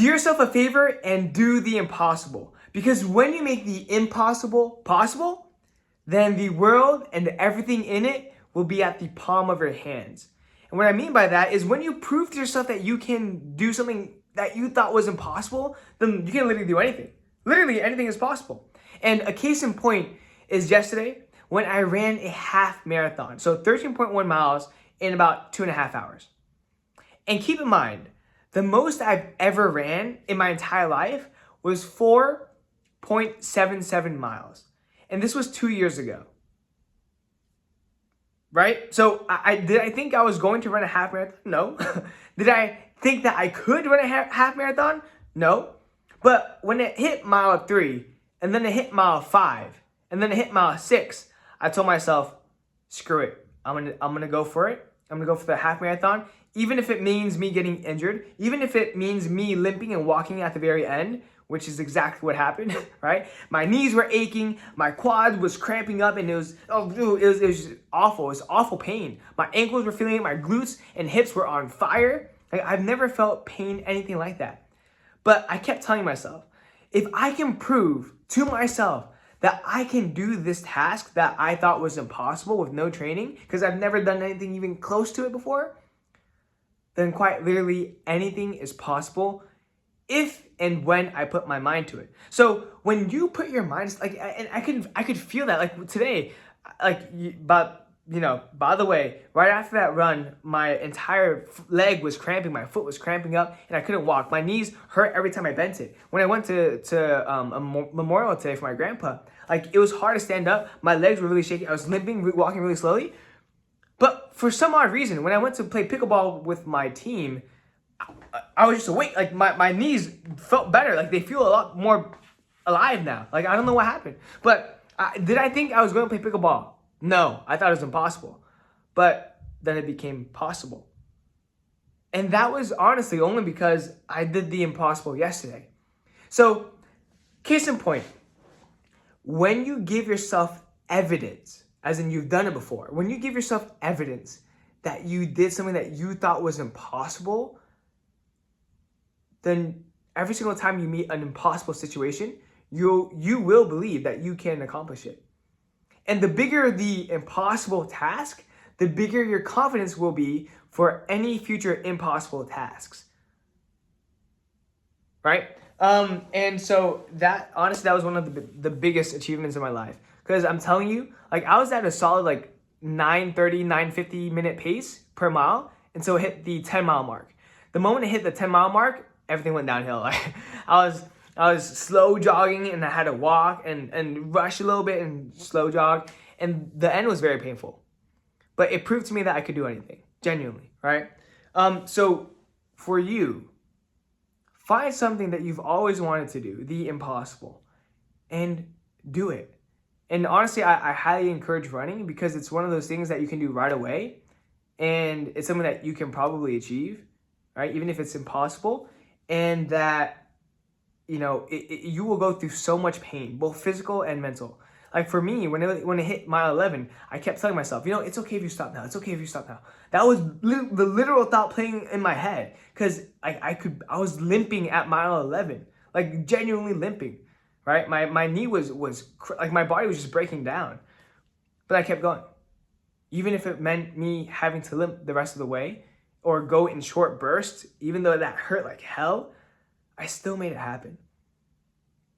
Do yourself a favor and do the impossible. Because when you make the impossible possible, then the world and everything in it will be at the palm of your hands. And what I mean by that is when you prove to yourself that you can do something that you thought was impossible, then you can literally do anything. Literally anything is possible. And a case in point is yesterday when I ran a half marathon. So 13.1 miles in about 2.5 hours. And keep in mind, the most I've ever ran in my entire life was 4.77 miles. And this was 2 years ago. Right? So did I think I was going to run a half marathon? No. Did I think that I could run a half marathon? No. But when it hit mile 3, and then it hit mile 5, and then it hit mile 6, I told myself, screw it. I'm gonna go for it. I'm gonna go for the half marathon. Even if it means me getting injured, even if it means me limping and walking at the very end, which is exactly what happened, right? My knees were aching, my quad was cramping up, and it was awful. It was awful pain. My ankles were feeling it, my glutes and hips were on fire. Like, I've never felt pain, anything like that. But I kept telling myself, if I can prove to myself that I can do this task that I thought was impossible with no training, because I've never done anything even close to it before, then quite literally anything is possible if and when I put my mind to it. So when you put your mind, like, and I could feel that, like today, like, but you know, by the way, right after that run, my entire leg was cramping, my foot was cramping up, and I couldn't walk. My knees hurt every time I bent it. When I went to a memorial today for my grandpa, like, it was hard to stand up. My legs were really shaky. I was limping, walking really slowly. But for some odd reason, when I went to play pickleball with my team, I was just awake. Like, my knees felt better. Like, they feel a lot more alive now. Like, I don't know what happened. But did I think I was going to play pickleball? No, I thought it was impossible. But then it became possible. And that was honestly only because I did the impossible yesterday. So, case in point, when you give yourself evidence, as in you've done it before, when you give yourself evidence that you did something that you thought was impossible, then every single time you meet an impossible situation, you will believe that you can accomplish it. And the bigger the impossible task, the bigger your confidence will be for any future impossible tasks. Right? And so that, honestly, that was one of the biggest achievements in my life. Because I'm telling you, like, I was at a solid, like, 9:30, 9:50 minute pace per mile. And so it hit the 10-mile mark. The moment it hit the 10-mile mark, everything went downhill. Like, I was slow jogging, and I had to walk and rush a little bit and slow jog. And the end was very painful. But it proved to me that I could do anything, genuinely, right? So for you, find something that you've always wanted to do, the impossible, and do it. And honestly, I highly encourage running because it's one of those things that you can do right away. And it's something that you can probably achieve, right? Even if it's impossible. And that, you know, you will go through so much pain, both physical and mental. Like for me, when it hit mile 11, I kept telling myself, you know, it's okay if you stop now. It's okay if you stop now. That was the literal thought playing in my head because I was limping at mile 11, like genuinely limping, right? My knee was like my body was just breaking down, but I kept going, even if it meant me having to limp the rest of the way or go in short bursts, even though that hurt like hell. I still made it happen.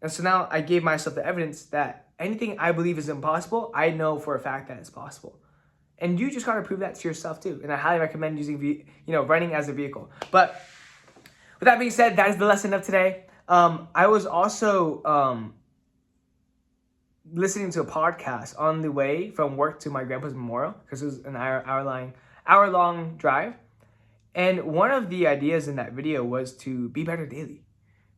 And so now I gave myself the evidence that anything I believe is impossible, I know for a fact that it's possible. And you just got to prove that to yourself too. And I highly recommend using, running as a vehicle. But with that being said, that is the lesson of today. I was also listening to a podcast on the way from work to my grandpa's memorial because it was an hour-long drive. And one of the ideas in that video was to be better daily.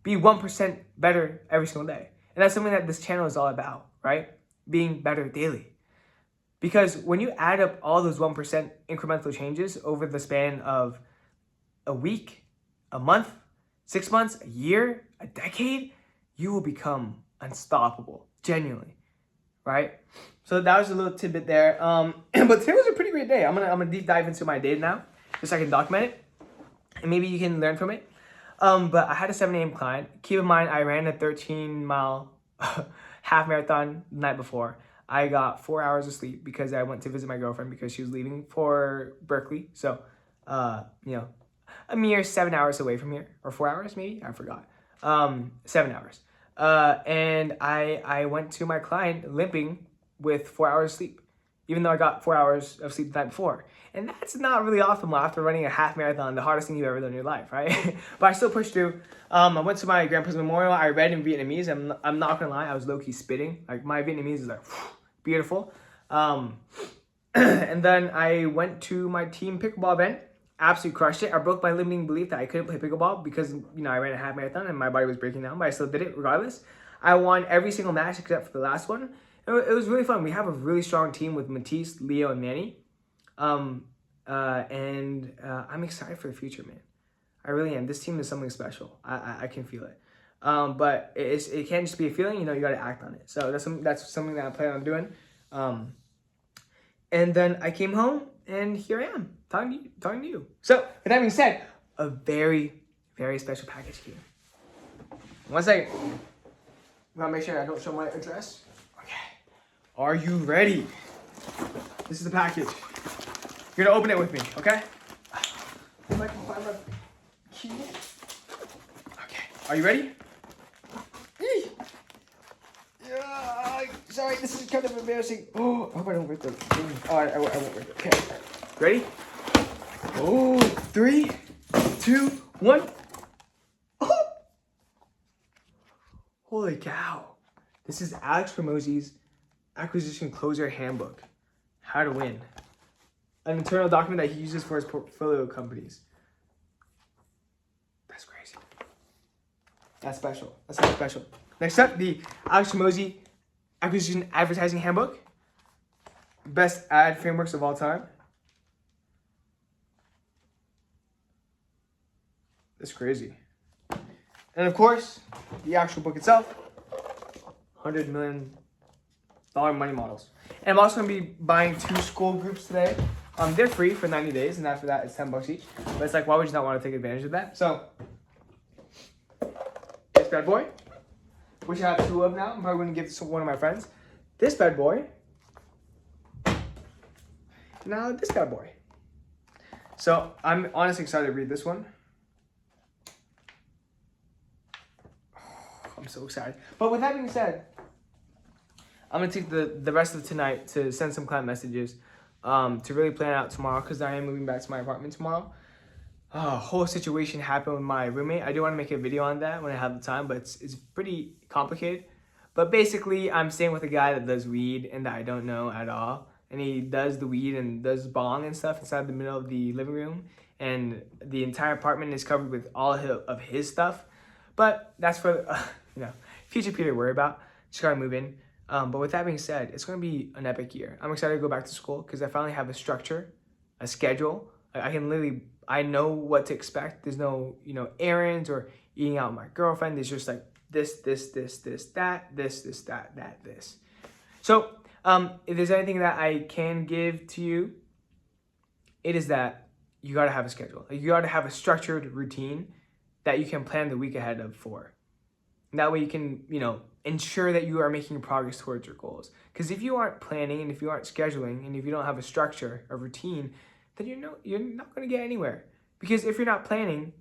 Be 1% better every single day. And that's something that this channel is all about, right? Being better daily. Because when you add up all those 1% incremental changes over the span of a week, a month, 6 months, a year, a decade, you will become unstoppable, genuinely, right? So that was a little tidbit there. But today was a pretty great day. I'm gonna deep dive into my day now, just so I can document it, and maybe you can learn from it. But I had a 7 a.m. client. Keep in mind, I ran a 13-mile half marathon the night before. I got 4 hours of sleep because I went to visit my girlfriend because she was leaving for Berkeley. So, you know, a mere 7 hours away from here, or 4 hours maybe, I forgot. 7 hours. And I went to my client limping with 4 hours of sleep, even though I got 4 hours of sleep the night before. And that's not really optimal after running a half marathon, the hardest thing you've ever done in your life, right? But I still pushed through. I went to my grandpa's memorial. I read in Vietnamese. I'm not gonna lie, I was low-key spitting. Like, my Vietnamese is like beautiful. And then I went to my team pickleball event. Absolutely crushed it. I broke my limiting belief that I couldn't play pickleball because, you know, I ran a half marathon and my body was breaking down, but I still did it regardless. I won every single match except for the last one. It was really fun. We have a really strong team with Matisse, Leo, and Manny. I'm excited for the future, man. I really am. This team is something special. I can feel it. But it can't just be a feeling. You know, you got to act on it. So that's something that I plan on doing. And then I came home, and here I am talking to you. So with that being said, a very, very special package here. 1 second. I gotta make sure I don't show my address. Okay. Are you ready? This is the package. You're gonna open it with me, okay? If I can find my key. Okay. Are you ready? Yeah. Sorry, this is kind of embarrassing. Oh, I hope I don't break the thing. Oh, I won't break it. Okay. Ready? Oh, 3, 2, 1. Oh. Holy cow. This is Alex Ramosi's Acquisition Closer Handbook. How to Win. An internal document that he uses for his portfolio companies. That's crazy. That's special. That's not special. Next up, the Alex Ramosi Acquisition Advertising Handbook. Best ad frameworks of all time. That's crazy. And of course, the actual book itself, $100 million money models. And I'm also going to be buying 2 school groups today. They're free for 90 days, and after that, it's $10 each. But it's like, why would you not want to take advantage of that? So, this bad boy, which I have 2 of now. I'm probably going to give this to one of my friends. This bad boy. Now, this bad boy. So, I'm honestly excited to read this one. I'm so excited. But with that being said, I'm going to take the rest of tonight to send some client messages to really plan out tomorrow because I am moving back to my apartment tomorrow. A whole situation happened with my roommate. I do want to make a video on that when I have the time, but it's pretty complicated. But basically, I'm staying with a guy that does weed and that I don't know at all. And he does the weed and does bong and stuff inside the middle of the living room. And the entire apartment is covered with all of his stuff. But that's for, future Peter to worry about. Just gotta move in. But with that being said, it's going to be an epic year. I'm excited to go back to school because I finally have a structure, a schedule. I know what to expect. There's no, errands or eating out with my girlfriend. There's just like this, that, this. So if there's anything that I can give to you, it is that you got to have a schedule. Like, you got to have a structured routine that you can plan the week ahead of for. And that way you can, ensure that you are making progress towards your goals. Because if you aren't planning and if you aren't scheduling and if you don't have a structure, a routine, then you're not going to get anywhere. Because if you're not planning,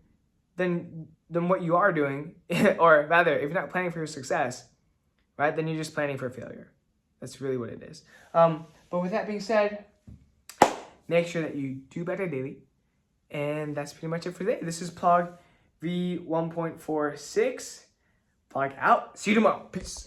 then what you are doing, or rather, if you're not planning for your success, right, then you're just planning for failure. That's really what it is. But with that being said, make sure that you do better daily. And that's pretty much it for today. This is PLOG V1.46. PLOG out. See you tomorrow. Peace.